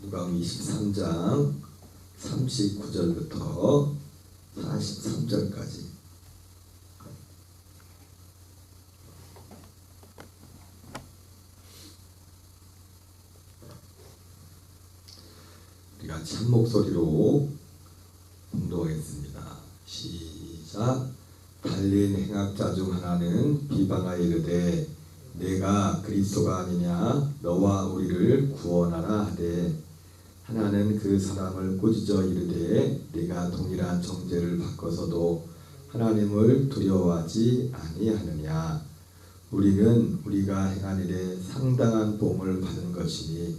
누가복음 23장 39절부터 43절까지. 우리 같이 한 목소리로 공동하겠습니다. 시작. 달린 행악자 중 하나는 비방하여 이르되 내가 그리스도가 아니냐 너와 우리를 구원하라 하되, 하나는 그 사람을 꾸짖어 이르되 내가 동일한 정죄를 받고서도 하나님을 두려워하지 아니하느냐. 우리는 우리가 행한 일에 상당한 보응을 받은 것이니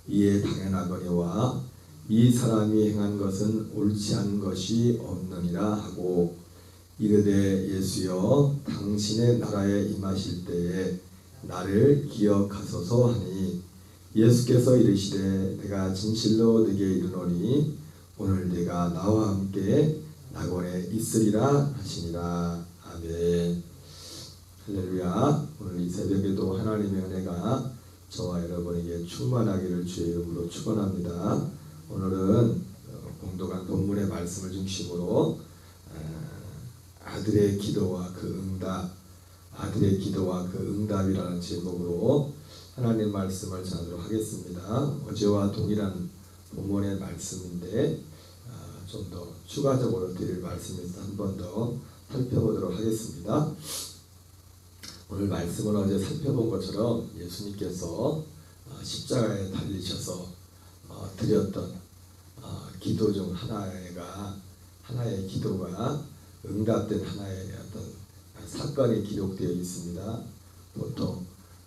이에 당연하거니와 이 사람이 행한 것은 옳지 않은 것이 없느니라 하고, 이르되 예수여 당신의 나라에 임하실 때에 나를 기억하소서 하니, 예수께서 이르시되 내가 진실로 네게 이르노니 오늘 네가 나와 함께 낙원에 있으리라 하시니라. 아멘. 할렐루야. 오늘 이 새벽에도 하나님의 은혜가 저와 여러분에게 충만하기를 주의 이름으로 축원합니다. 오늘은 공독한 본문의 말씀을 중심으로 아들의 기도와 그 응답, 아들의 기도와 그 응답이라는 제목으로 하나님 말씀을 전하도록 하겠습니다. 어제와 동일한 본문의 말씀인데 좀 더 추가적으로 드릴 말씀에서 한 번 더 살펴보도록 하겠습니다. 오늘 말씀은 어제 살펴본 것처럼 예수님께서 십자가에 달리셔서 드렸던 기도 중 하나의 기도가 응답된 하나의 어떤 사건이 기록되어 있습니다. 보통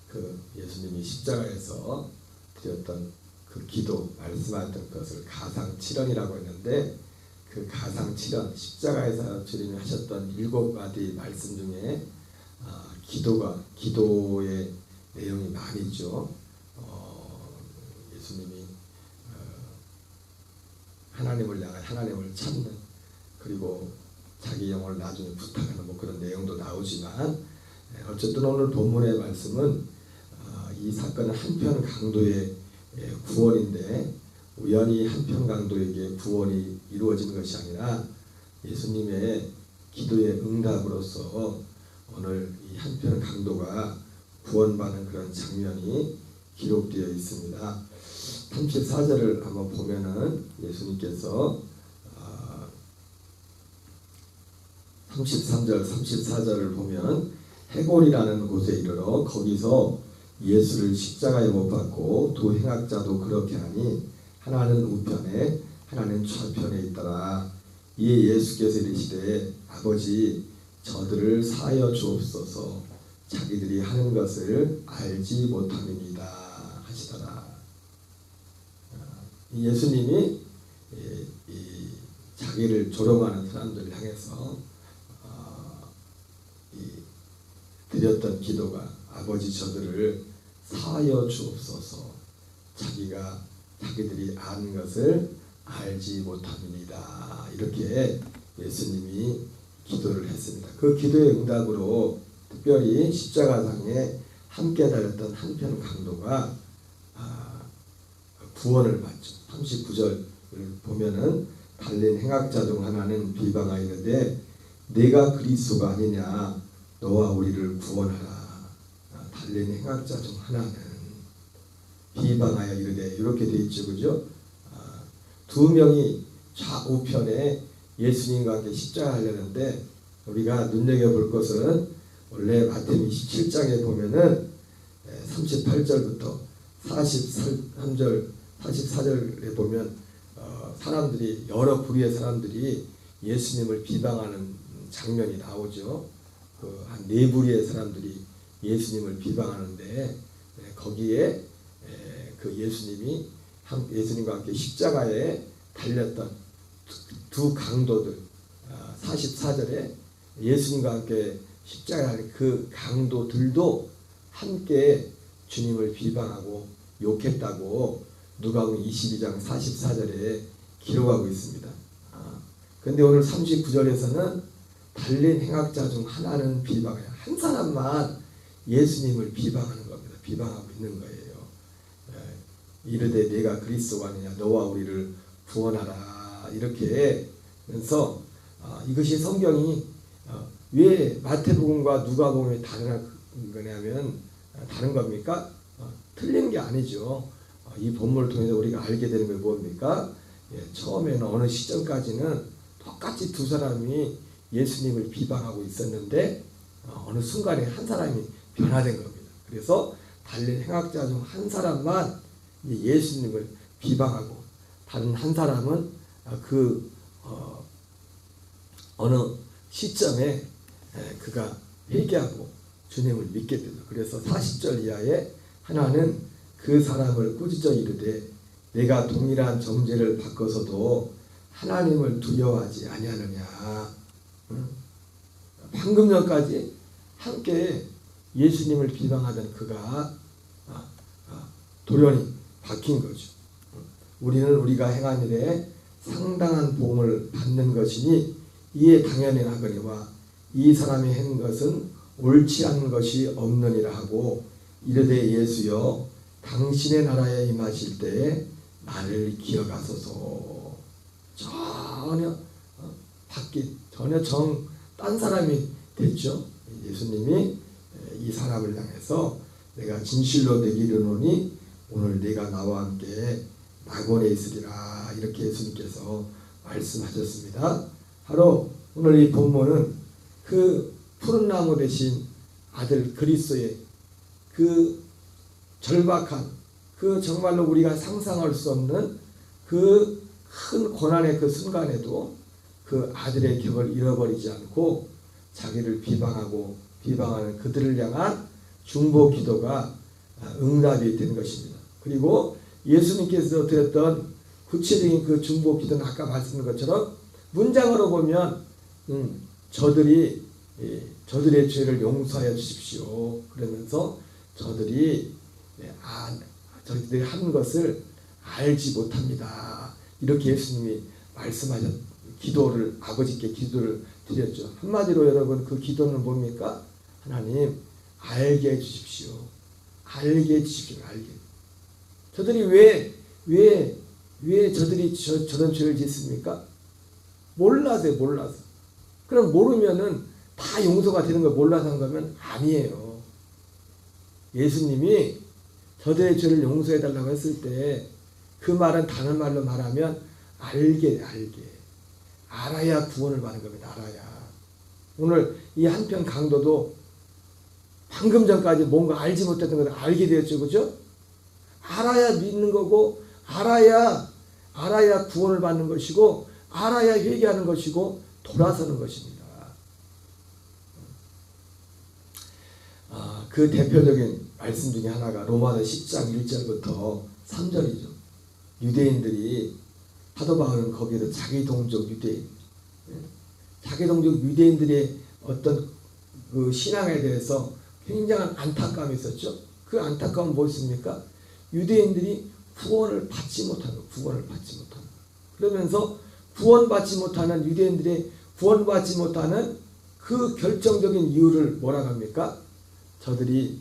그 예수님이 십자가에서 드렸던 그 기도, 말씀하셨던 것을 가상칠언이라고 했는데, 그 가상칠언, 십자가에서 주님이 하셨던 7가지 말씀 중에 기도의 내용이 많이 있죠. 예수님이 하나님을 향해 하나님을 찾는, 그리고 자기 영혼을 나중에 부탁하는 그런 내용도 나오지만, 어쨌든 오늘 본문의 말씀은 이 사건은 한편 강도의 구원인데, 우연히 한편 강도에게 구원이 이루어진 것이 아니라 예수님의 기도의 응답으로서 오늘 이 한편 강도가 구원받는 그런 장면이 기록되어 있습니다. 34절을 한번 보면은 예수님께서 33절, 34절을 보면 해골이라는 곳에 이르러 거기서 예수를 십자가에 못 박고 두 행악자도 그렇게 하니 하나는 우편에 하나는 좌편에 있더라. 이에 예수께서 이르시되 아버지 저들을 사하여 주옵소서 자기들이 하는 것을 알지 못함이니이다 하시더라. 예수님이 자기를 조롱하는 사람들을 향해서 드렸던 기도가 아버지 저들을 사하여 주옵소서 자기들이 아는 것을 알지 못함이니이다. 이렇게 예수님이 기도를 했습니다. 그 기도의 응답으로 특별히 십자가상에 함께 달렸던 한편 강도가 구원을 받죠. 39절을 보면은 달린 행악자 중 하나는 비방하여 이르되 내가 그리스도가 아니냐 너와 우리를 구원하라. 달린 행악자 중 하나는 비방하여 이르되 이렇게 되어 있죠, 그죠? 두 명이 좌우편에 예수님과 함께 십자가 하려는데, 우리가 눈여겨볼 것은 원래 마태복음 27장에 보면은 38절부터 43절, 44절에 보면 사람들이, 여러 부류의 사람들이 예수님을 비방하는 장면이 나오죠. 한 4부류의 사람들이 예수님을 비방하는데, 거기에 그 예수님과 함께 십자가에 달렸던 두 강도들, 44절에 예수님과 함께 십자가에 달린 그 강도들도 함께 주님을 비방하고 욕했다고 누가복음 22장 44절에 기록하고 있습니다. 그런데 오늘 39절에서는 달린 행악자 중 하나는 비방해요. 한 사람만 예수님을 비방하는 겁니다. 비방하고 있는 거예요. 이르되 내가 그리스도가 아니냐 너와 우리를 구원하라 이렇게 하면서 이것이 성경이 왜 마태복음과 누가복음이 다른 거냐면 다른 겁니까? 틀린 게 아니죠. 이 본문을 통해서 우리가 알게 되는 게 뭡니까? 처음에는 어느 시점까지는 똑같이 두 사람이 예수님을 비방하고 있었는데 어느 순간에 한 사람이 변화된 겁니다. 그래서 달린 행악자 중 한 사람만 예수님을 비방하고 다른 한 사람은 어느 시점에 그가 회개하고 주님을 믿게 되죠. 그래서 40절 이하에 하나는 그 사람을 꾸짖어 이르되 내가 동일한 정죄를 받고서도 하나님을 두려워하지 아니하느냐. 방금 전까지 함께 예수님을 비방하던 그가 돌연히 바뀐 거죠. 우리는 우리가 행한 일에 상당한 보응을 받는 것이니 이에 당연히 하거니와 이 사람이 한 것은 옳지 않은 것이 없느니라 하고 이르되 예수여 당신의 나라에 임하실 때에 나를 기억하소서. 전혀 딴 사람이 됐죠. 예수님이 이 사람을 향해서 내가 진실로 내게 이르노니 오늘 네가 나와 함께 낙원에 있으리라 이렇게 예수님께서 말씀하셨습니다. 바로 오늘 이 본문은 그 푸른 나무 대신 아들 그리스도의 그 절박한 그 정말로 우리가 상상할 수 없는 그 큰 고난의 그 순간에도 그 아들의 격을 잃어버리지 않고 자기를 비방하는 그들을 향한 중보 기도가 응답이 된 것입니다. 그리고 예수님께서 드렸던 구체적인 그 중보 기도는 아까 말씀드린 것처럼 문장으로 보면 저들의 죄를 용서하여 주십시오. 그러면서 저들이 저희들이 한 것을 알지 못합니다. 이렇게 예수님이 말씀하셨 기도를 아버지께 기도를 드렸죠. 한마디로 여러분 그 기도는 뭡니까? 하나님 알게 해주십시오. 알게 해주십시오. 알게. 저들이 왜 저들이 저런 죄를 짓습니까? 몰라서요. 몰라서. 그럼 모르면은 다 용서가 되는 걸 몰라서 한 거면 아니에요. 예수님이 저들의 죄를 용서해달라고 했을 때 그 말은 다른 말로 말하면 알게. 알아야 구원을 받는 겁니다. 알아야. 오늘 이 한편 강도도 방금 전까지 뭔가 알지 못했던 것을 알게 되었죠. 그죠? 알아야 믿는 거고 알아야 구원을 받는 것이고 알아야 회개하는 것이고 돌아서는 것입니다. 그 대표적인 말씀 중에 하나가 로마서 10장 1절부터 3절이죠. 유대인들이 사도 바울은 거기에서 자기 동족 유대인들의 어떤 그 신앙에 대해서 굉장한 안타까움이 있었죠. 그 안타까움은 무엇입니까? 유대인들이 구원을 받지 못하는 거. 그러면서 구원받지 못하는 유대인들의 구원받지 못하는 그 결정적인 이유를 뭐라고 합니까? 저들이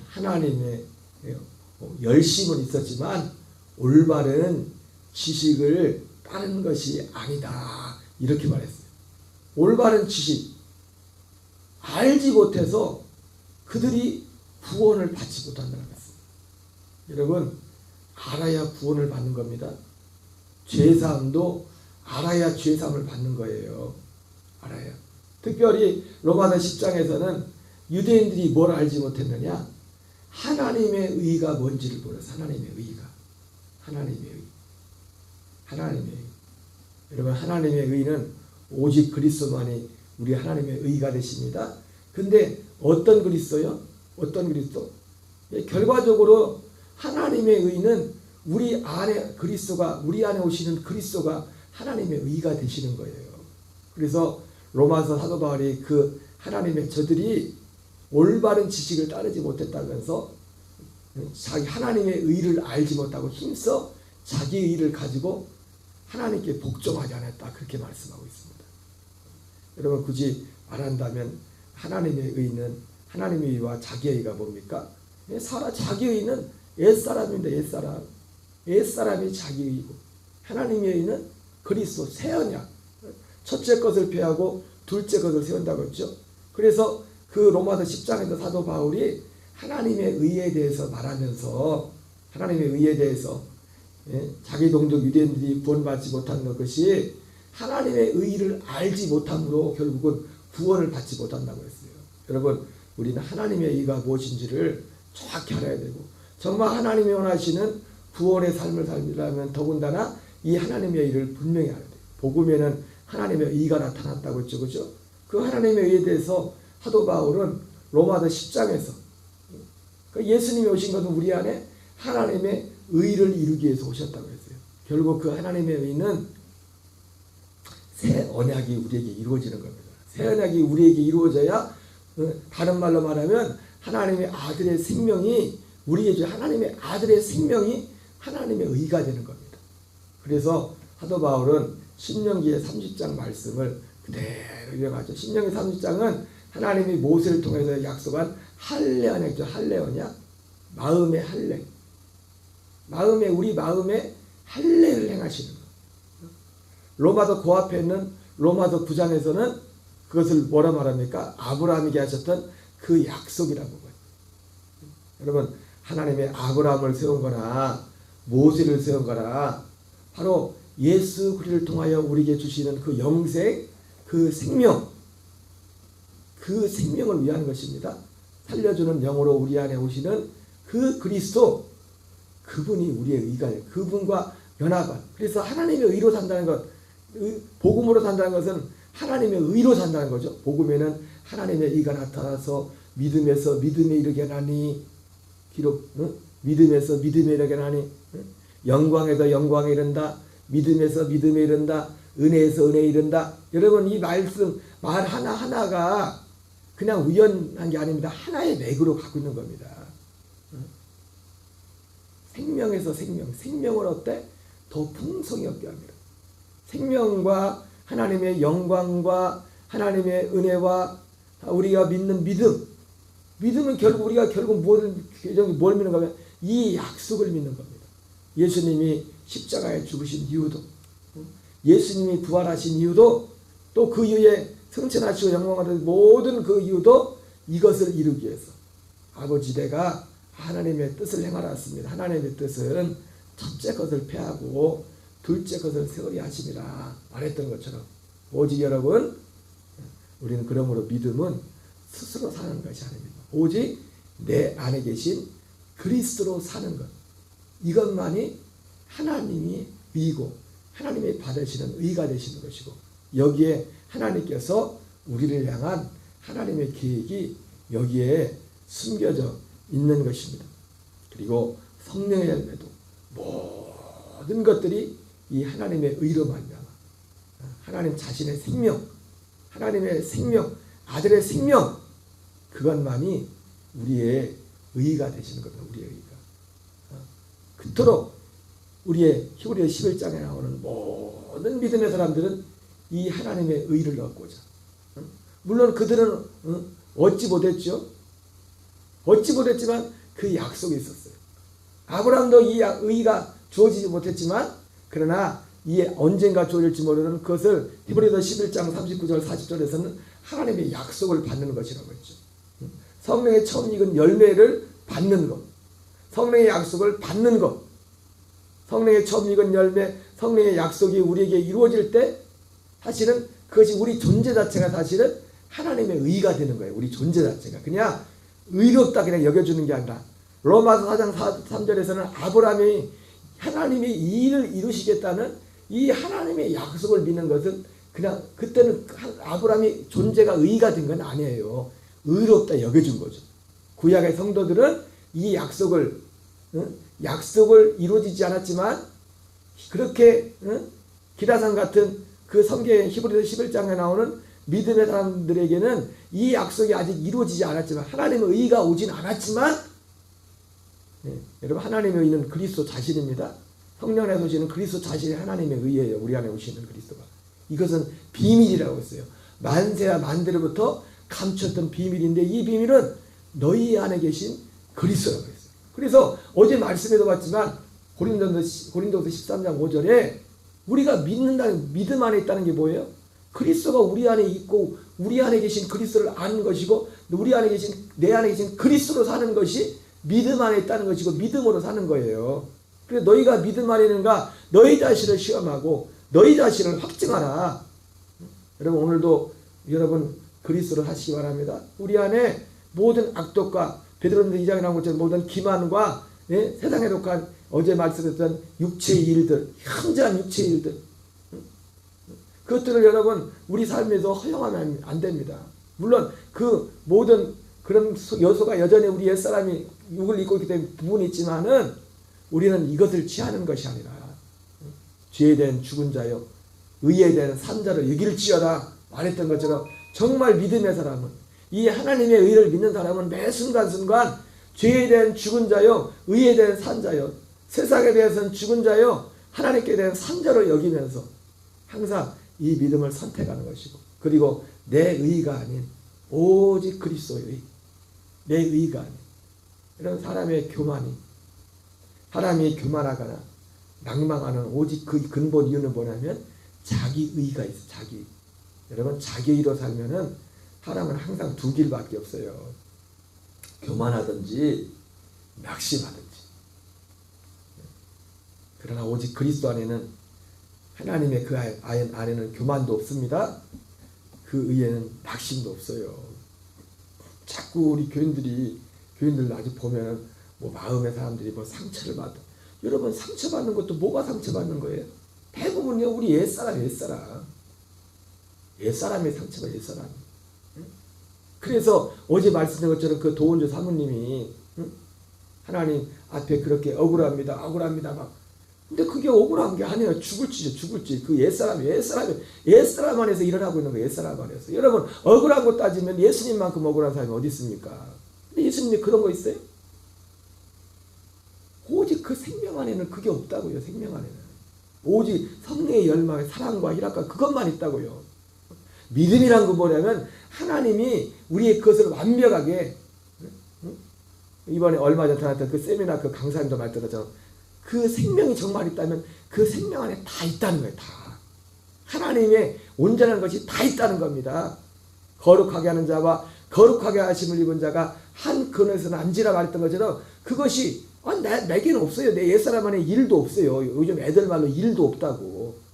하나님의 열심은 있었지만 올바른 지식을 따르는 것이 아니다. 이렇게 말했어요. 올바른 지식 알지 못해서 그들이 구원을 받지 못한다는 것입니다. 여러분 알아야 구원을 받는 겁니다. 죄사함도 알아야 죄사함을 받는 거예요. 알아야. 특별히 로마서 10장에서는 유대인들이 뭘 알지 못했느냐? 하나님의 의가 뭔지를 몰라서 하나님의 의가. 하나님의 의. 여러분 하나님의 의는 오직 그리스도만이 우리 하나님의 의가 되십니다. 근데 어떤 그리스도요? 어떤 그리스도? 결과적으로 하나님의 의는 우리 안에 오시는 그리스도가 하나님의 의가 되시는 거예요. 그래서 로마서 사도 바울이 그 저들이 올바른 지식을 따르지 못했다면서 자기 하나님의 의를 알지 못하고 힘써 자기 의를 가지고 하나님께 복종하지 않았다. 그렇게 말씀하고 있습니다. 여러분 굳이 말한다면 하나님의 의와 자기의 의가 뭡니까? 자기의 의는 옛사람입니다. 옛사람. 옛사람이 자기 의이고 하나님의 의는 그리스도 새 언약. 첫째 것을 폐하고 둘째 것을 세운다고 했죠. 그래서 그 로마서 10장에서 사도 바울이 하나님의 의에 대해서 말하면서 하나님의 의에 대해서 자기 동족 유대인들이 구원받지 못한 것이 하나님의 의를 알지 못함으로 결국은 구원을 받지 못한다고 했어요. 여러분, 우리는 하나님의 의가 무엇인지를 정확히 알아야 되고 정말 하나님이 원하시는 구원의 삶을 살려면 더군다나 이 하나님의 의를 분명히 알아야 돼요. 복음에는 하나님의 의가 나타났다고 했죠. 그죠? 그 하나님의 의에 대해서 사도 바울은 로마서 10장에서 예수님이 오신 것은 우리 안에 하나님의 의를 이루기 위해서 오셨다고 했어요. 결국 그 하나님의 의는 새 언약이 우리에게 이루어지는 겁니다. 새 언약이 우리에게 이루어져야 다른 말로 말하면 하나님의 아들의 생명이 우리에게 하나님의 아들의 생명이 하나님의 의가 되는 겁니다. 그래서 사도 바울은 신명기의 30장 말씀을 그대로 이어가죠. 신명기 30장은 하나님이 모세를 통해서 약속한 할례 언약이죠. 할례 언약. 마음의 할례. 우리 마음에 할례를 행하시는 거예요. 로마서 그 앞에 있는 로마서 9장에서는 그것을 뭐라 말합니까? 아브라함에게 하셨던 그 약속이라고 봐요. 여러분, 하나님의 아브라함을 세운 거나 모세를 세운 거나 바로 예수 그리스도를 통하여 우리에게 주시는 그 영생, 그 생명, 그 생명을 위한 것입니다. 살려주는 영으로 우리 안에 오시는 그 그리스도, 그분이 우리의 의가예요. 그분과 연합한. 그래서 하나님의 의로 산다는 것, 복음으로 산다는 것은 하나님의 의로 산다는 거죠. 복음에는 하나님의 의가 나타나서 믿음에서 믿음에 이르게 하나니, 기록 믿음에서 믿음에 이르게 하나니, 영광에서 영광에 이른다, 믿음에서 믿음에 이른다, 은혜에서 은혜에 이른다. 여러분, 이 말씀 말 하나하나가 그냥 우연한 게 아닙니다. 하나의 맥으로 갖고 있는 겁니다. 생명에서 생명을 어때? 더 풍성히 얻게 합니다. 생명과 하나님의 영광과 하나님의 은혜와 우리가 믿는 믿음은 결국 우리가 뭘 믿는 거면 이 약속을 믿는 겁니다. 예수님이 십자가에 죽으신 이유도, 예수님이 부활하신 이유도, 또 그 이후에 승천하시고 영광받은 모든 그 이유도 이것을 이루기 위해서 아버지 내가 하나님의 뜻을 행하라 했습니다. 하나님의 뜻은 첫째 것을 폐하고 둘째 것을 세우려 하심이라 말했던 것처럼, 오직 여러분, 우리는 그러므로 믿음은 스스로 사는 것이 아닙니다. 오직 내 안에 계신 그리스도로 사는 것, 이것만이 하나님이 의고 하나님이 받으시는 의가 되시는 것이고, 여기에 하나님께서 우리를 향한 하나님의 계획이 여기에 숨겨져 있는 것입니다. 그리고 성령의 열매도 모든 것들이 이 하나님의 의로 말미암아 하나님 자신의 생명, 하나님의 생명, 아들의 생명, 그것만이 우리의 의가 되시는 겁니다. 우리의 의가. 그토록 우리의 히브리서 11장에 나오는 모든 믿음의 사람들은 이 하나님의 의를 얻고자, 물론 그들은 얻지 못했죠. 얻지 못했지만 그 약속이 있었어요. 아브라함도 이 의가 주어지지 못했지만, 그러나 이에 언젠가 주어질지 모르는 그것을 히브리서 11장 39절 40절에서는 하나님의 약속을 받는 것이라고 했죠. 성령의 처음 익은 열매를 받는 것, 성령의 약속을 받는 것, 성령의 처음 익은 열매, 성령의 약속이 우리에게 이루어질 때 사실은 그것이 우리 존재 자체가 사실은 하나님의 의가 되는 거예요. 우리 존재 자체가 그냥 의롭다 그냥 여겨주는 게 아니라, 로마서 4장 3절에서는 아브라함이 하나님이 이 일을 이루시겠다는 이 하나님의 약속을 믿는 것은 그냥 그때는 아브라함이 존재가 의가 된 건 아니에요. 의롭다 여겨준 거죠. 구약의 성도들은 이 약속을 이루어지지 않았지만, 그렇게 기라산 같은 그 성경의 히브리서 11장에 나오는 믿음의 사람들에게는 이 약속이 아직 이루어지지 않았지만, 하나님의 의가 오진 않았지만, 여러분, 하나님의 의는 그리스도 자신입니다. 성령 안에 오시는 그리스도 자신이 하나님의 의예요. 우리 안에 오시는 그리스도가. 이것은 비밀이라고 했어요. 만세와 만대로부터 감췄던 비밀인데, 이 비밀은 너희 안에 계신 그리스도라고 했어요. 그래서 어제 말씀에도 봤지만 고린도서 13장 5절에 우리가 믿는다는 믿음 안에 있다는 게 뭐예요? 그리스도가 우리 안에 있고 우리 안에 계신 그리스도를 아는 것이고 우리 안에 계신 내 안에 계신 그리스도로 사는 것이 믿음 안에 있다는 것이고 믿음으로 사는 거예요. 그래서 너희가 믿음 안에 있는가 너희 자신을 시험하고 너희 자신을 확증하라. 여러분 오늘도 여러분 그리스도를 하시기 바랍니다. 우리 안에 모든 악독과 베드로전서 2장에 나온 것처럼 모든 기만과 세상에 독한 어제 말씀했던 육체의 일들, 현저한 육체의 일들 그것들을 여러분 우리 삶에서 허용하면 안 됩니다. 물론 그 모든 그런 요소가 여전히 우리 옛사람이 육을 입고 있기 때문에 부분이 있지만은 우리는 이것을 취하는 것이 아니라 죄에 대한 죽은 자요 의에 대한 산 자를 여길지어다 말했던 것처럼 정말 믿음의 사람은 이 하나님의 의를 믿는 사람은 매 순간순간 죄에 대한 죽은 자요 의에 대한 산 자요 세상에 대해서는 죽은 자요 하나님께 대한 산 자로 여기면서 항상 이 믿음을 선택하는 것이고 그리고 내 의가 아닌 오직 그리스도의 의 내 의가 아닌 이런 사람의 교만이 사람이 교만하거나 낭망하는 오직 그 근본 이유는 뭐냐면 자기 의가 있어. 자기. 여러분 자기 의로 살면은 사람은 항상 두 길밖에 없어요. 교만하든지 낙심하든지. 그러나 오직 그리스도 안에는 하나님의 그 안에는 교만도 없습니다. 그 의에는 낙심도 없어요. 자꾸 우리 교인들 아직 보면은 뭐 마음의 사람들이 뭐 상처를 받아. 여러분 상처받는 것도 뭐가 상처받는 거예요? 대부분요 우리 옛사람이 상처가 옛사람. 그래서 어제 말씀드린 것처럼 그 도원주 사모님이 하나님 앞에 그렇게 억울합니다 막. 근데 그게 억울한 게 아니에요. 죽을지 그 옛사람 안에서 일어나고 있는 거예요. 옛사람 안에서. 여러분 억울한 거 따지면 예수님만큼 억울한 사람이 어디 있습니까? 근데 예수님이 그런 거 있어요? 오직 그 생명 안에는 그게 없다고요. 생명 안에는 오직 성령의 열망, 사랑과 희락과 그것만 있다고요. 믿음이란 거 뭐냐면 하나님이 우리의 그것을 완벽하게 이번에 얼마 전에 나왔던 그 세미나 그 강사님도 말했던 그 생명이 정말 있다면 그 생명 안에 다 있다는 거예요. 다 하나님의 온전한 것이 다 있다는 겁니다. 거룩하게 하는 자와 거룩하게 하심을 입은 자가 한 근원에서는 안지라 말했던 것처럼 그것이 내게는 없어요. 내 옛사람 안에 일도 없어요. 요즘 애들 말로 일도 없다고.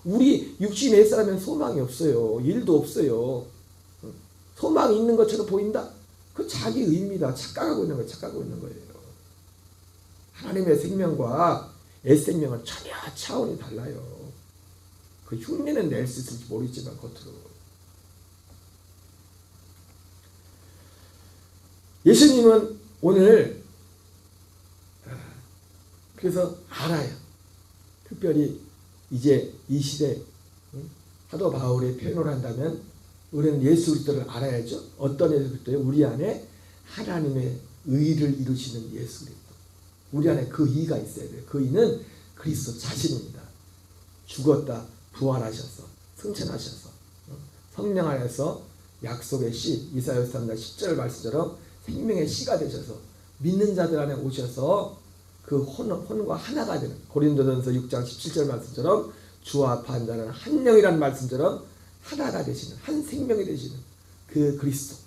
우리 육신 옛사람에는 소망이 없어요. 일도 없어요. 소망이 있는 것처럼 보인다? 그 자기 의입니다. 착각하고 있는 거예요. 하나님의 생명과 옛 생명은 전혀 차원이 달라요. 그 흉내는 낼 수 있을지 모르겠지만 겉으로. 예수님은 오늘 그래서 알아요. 특별히 이제 이 시대 사도 바울의 표현을 한다면 우리는 예수 그리스도를 알아야죠. 어떤 예수 그리스도요? 우리 안에 하나님의 의를 이루시는 예수 그리스도. 우리 안에 그 의가 있어야 돼요. 그 의는 그리스도 자신입니다. 죽었다 부활하셔서 승천하셔서 성령 안에서 약속의 씨 이사야서 3장 10절 말씀처럼 생명의 씨가 되셔서 믿는 자들 안에 오셔서 그 혼과 하나가 되는 고린도전서 6장 17절 말씀처럼 주와 합한 자는 한 영이라는 말씀처럼 하나가 되시는 한 생명이 되시는 그 그리스도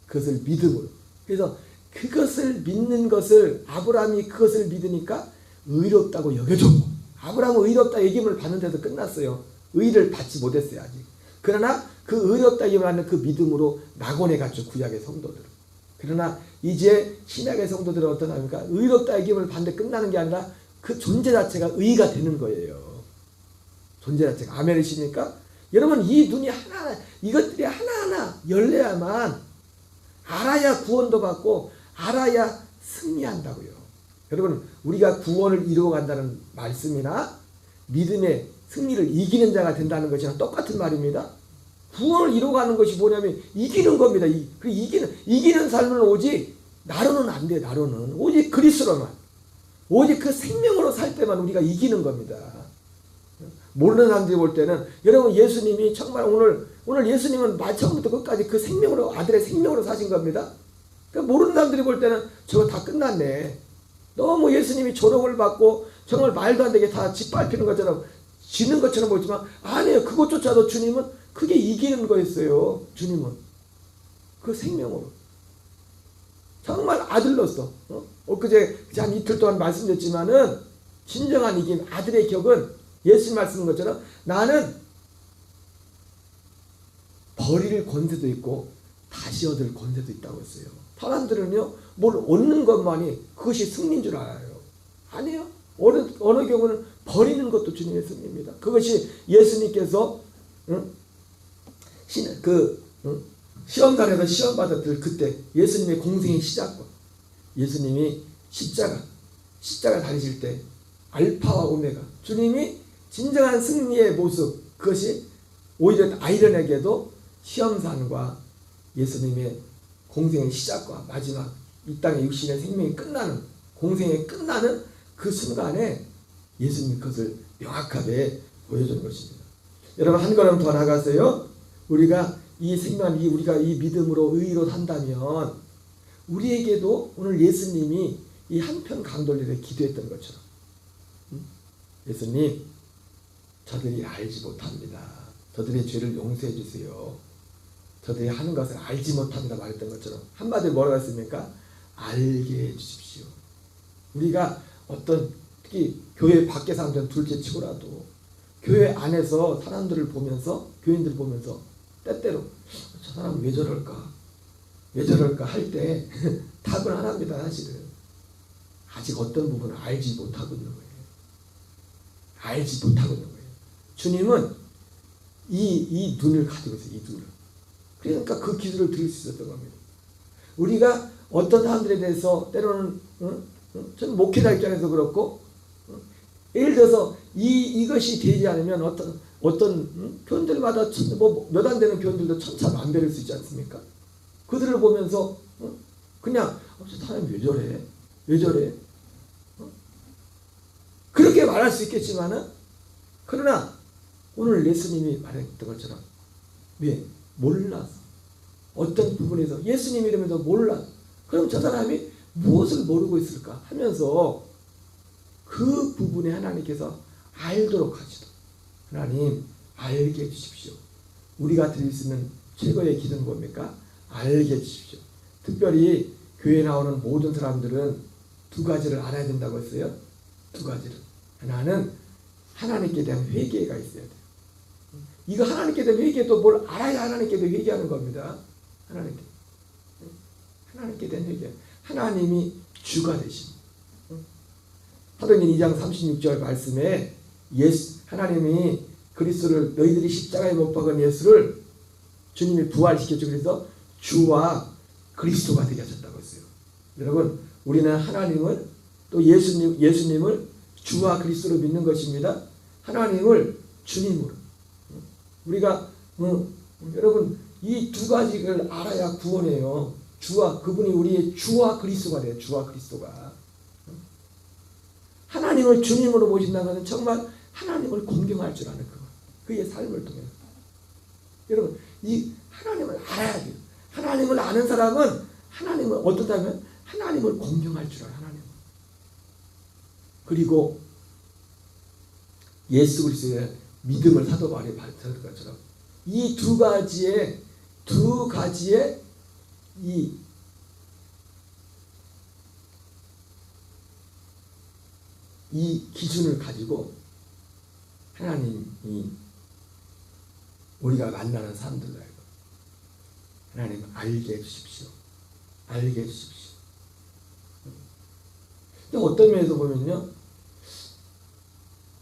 그것을 믿음으로 그래서 그것을 믿는 것을 아브라함이 그것을 믿으니까 의롭다고 여겨졌고 아브라함은 의롭다 얘기를 받는데도 끝났어요. 의를 받지 못했어요 아직. 그러나 그 의롭다 얘기를 받는 그 믿음으로 낙원에 갔죠. 구약의 성도들은. 그러나 이제 신약의 성도들은 어떠합니까? 의롭다 얘기를 받는데 끝나는 게 아니라 그 존재 자체가 의가 되는 거예요. 존재 자체가. 아멘이십니까? 여러분 이 눈이 하나하나 이것들이 하나하나 열려야만 알아야 구원도 받고 알아야 승리한다고요. 여러분 우리가 구원을 이루어 간다는 말씀이나 믿음의 승리를 이기는 자가 된다는 것이랑 똑같은 말입니다. 구원을 이루어가는 것이 뭐냐면 이기는 겁니다. 이기는 삶은 오직 나로는 안 돼요. 나로는 오직 그리스도로만 오직 그 생명으로 살 때만 우리가 이기는 겁니다. 모르는 사람들이 볼 때는 여러분 예수님이 정말 오늘 예수님은 처음부터 끝까지 그 생명으로 아들의 생명으로 사신 겁니다. 그러니까 모르는 사람들이 볼 때는 저거 다 끝났네. 너무 예수님이 조롱을 받고 정말 말도 안 되게 다 짓밟히는 것처럼 지는 것처럼 보이지만 아니에요. 그것조차도 주님은 그게 이기는 거였어요. 주님은 그 생명으로 정말 아들로서 엊그제 한 이틀 동안 말씀드렸지만은 진정한 이긴 아들의 격은 예수님 말씀인 것처럼 나는 버릴 권세도 있고 다시 얻을 권세도 있다고 했어요. 사람들은요 뭘 얻는 것만이 그것이 승리인 줄 알아요. 아니에요. 어느 경우는 버리는 것도 주님의 승리입니다. 그것이 예수님께서 시험관에서 시험 받았을 그때 예수님의 공생의 시작과 예수님이 십자가 달리실 때 알파와 오메가 주님이 진정한 승리의 모습 그것이 오히려 아이러니하게도 시험산과 예수님의 공생의 시작과 마지막 이 땅의 육신의 생명이 끝나는 공생이 끝나는 그 순간에 예수님이 그것을 명확하게 보여주는 것입니다. 여러분 한 걸음 더 나가서요. 우리가 이 생명, 우리가 이 믿음으로 의로 산다면 우리에게도 오늘 예수님이 이 한편 강돌리를 기도했던 것처럼 예수님 저들이 알지 못합니다. 저들의 죄를 용서해 주세요. 저들이 하는 것을 알지 못합니다 말했던 것처럼 한마디로 뭐라고 했습니까? 알게 해 주십시오. 우리가 어떤 특히 교회 밖에 사람들은 둘째 치고라도 교회 안에서 사람들을 보면서 교인들을 보면서 때때로 저 사람은 왜 저럴까 할 때 답은 하나입니다. 사실은 아직 어떤 부분을 알지 못하고 있는 거예요. 알지 못하고 있는 거예요. 주님은 이 눈을 가지고 있어요. 이 눈을. 그러니까 그 기술을 드릴 수 있었던 겁니다. 우리가 어떤 사람들에 대해서 때로는 저는 목회자 입장에서 그렇고 예를 들어서 이것이 되지 않으면 어떤 교인들마다 뭐 몇 안 되는 교인들도 천차만별일 수 있지 않습니까? 그들을 보면서 그냥 저 사람이 왜 저래? 그렇게 말할 수 있겠지만은 그러나 오늘 예수님이 말했던 것처럼 왜? 몰라서 어떤 부분에서 예수님 이름에서 몰라 그럼 저 사람이 무엇을 모르고 있을까 하면서 그 부분에 하나님께서 알도록 하시도록 하나님 알게 해주십시오. 우리가 드릴 수 있는 최고의 기도는 뭡니까? 알게 해주십시오. 특별히 교회에 나오는 모든 사람들은 두 가지를 알아야 된다고 했어요. 두 가지를. 하나는 하나님께 대한 회개가 있어야 돼요. 이거 하나님께 대한 회개도 뭘 알아야 하나님께 대한 회개하는 겁니다. 하나님께 대한 회개. 하나님이 주가 되십니다. 사도행전 2장 36절 말씀에 하나님이 그리스도를 너희들이 십자가에 못 박은 예수를 주님이 부활시켰죠. 그래서 주와 그리스도가 되게 하셨다고 했어요. 여러분 우리는 하나님을 또 예수님을 주와 그리스도로 믿는 것입니다. 하나님을 주님으로 우리가 여러분 이 두 가지를 알아야 구원해요. 그분이 우리의 주와 그리스도가 돼요. 주와 그리스도가 하나님을 주님으로 모신다는 것은 정말 하나님을 공경할 줄 아는 그의 삶을 통해서 여러분 이 하나님을 알아야 돼요. 하나님을 아는 사람은 하나님을 어떻다면 하나님을 공경할 줄 알아요. 하나님. 그리고 예수 그리스도의 믿음을 사도 바울이 밝혔던 것처럼 이 두 가지의 이 기준을 가지고 하나님이 우리가 만나는 사람들로 알고 하나님 알게 해주십시오. 알게 해주십시오. 어떤 면에서 보면요,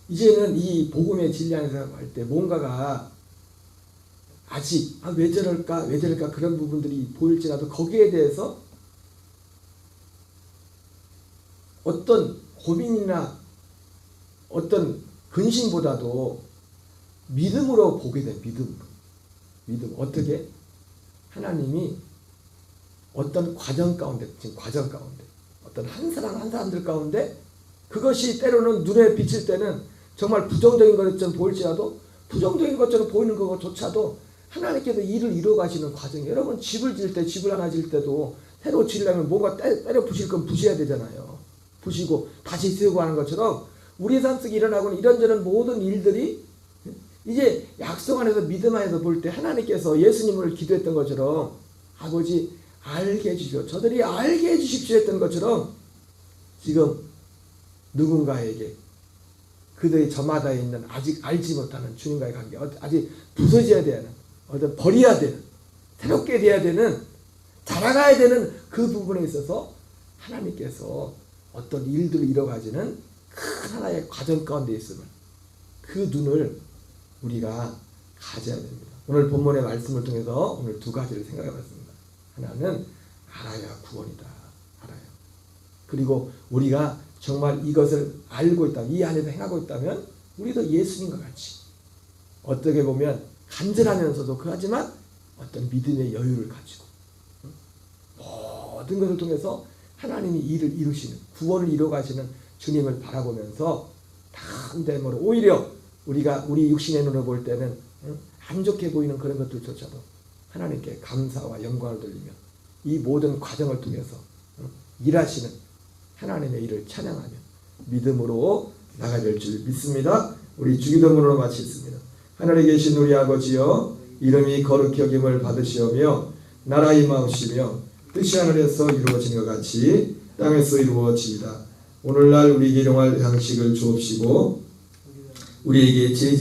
이제는 이 복음의 진리 안에서 할 때 뭔가가 아직 왜 저럴까 그런 부분들이 보일지라도 거기에 대해서 어떤 고민이나 어떤 근심보다도 믿음으로 보게 돼. 믿음. 어떻게? 하나님이 어떤 과정 가운데 어떤 한 사람들 가운데 그것이 때로는 눈에 비칠 때는 정말 부정적인 것처럼 보일지라도 부정적인 것처럼 보이는 것조차도 하나님께서 일을 이루어 가시는 과정이에요. 여러분 집을 지을 때 집을 하나 지을 때도 새로 지으려면 뭔가 때려 부실 건 부셔야 되잖아요. 부시고 다시 세우고 하는 것처럼 우리 삶 속에 일어나고는 이런저런 모든 일들이 이제 약속 안에서 믿음 안에서 볼 때 하나님께서 예수님을 기도했던 것처럼 아버지 알게 해주십시오. 저들이 알게 해주십시오 했던 것처럼 지금 누군가에게 그들이 저마다 있는 아직 알지 못하는 주님과의 관계 아직 부서져야 되는 어떤 버려야 되는 새롭게 돼야 되는 자라가야 되는 그 부분에 있어서 하나님께서 어떤 일들을 이뤄가지는 큰 하나의 과정 가운데 있음을 그 눈을 우리가 가져야 됩니다. 오늘 본문의 말씀을 통해서 오늘 두 가지를 생각해 봤습니다. 하나는 알아야 구원이다. 알아야. 그리고 우리가 정말 이것을 알고 있다면 이 안에서 행하고 있다면 우리도 예수님과 같이 어떻게 보면 간절하면서도 그하지만 어떤 믿음의 여유를 가지고 모든 것을 통해서 하나님이 일을 이루시는 구원을 이루어가시는 주님을 바라보면서 담대함으로 오히려 우리가 우리 육신의 눈으로 볼 때는 안 좋게 보이는 그런 것들조차도 하나님께 감사와 영광을 돌리며 이 모든 과정을 통해서 일하시는 하나님의 일을 찬양하며 믿음으로 나가야 될 줄 믿습니다. 우리 주기도문으로 마치겠습니다. 하늘에 계신 우리 아버지여 이름이 거룩히 여김을 받으시오며 나라 임하옵시며 뜻이 하늘에서 이루어진 것 같이 땅에서 이루어지이다. 오늘날 우리에게 일용할 양식을 주옵시고 우리에게 죄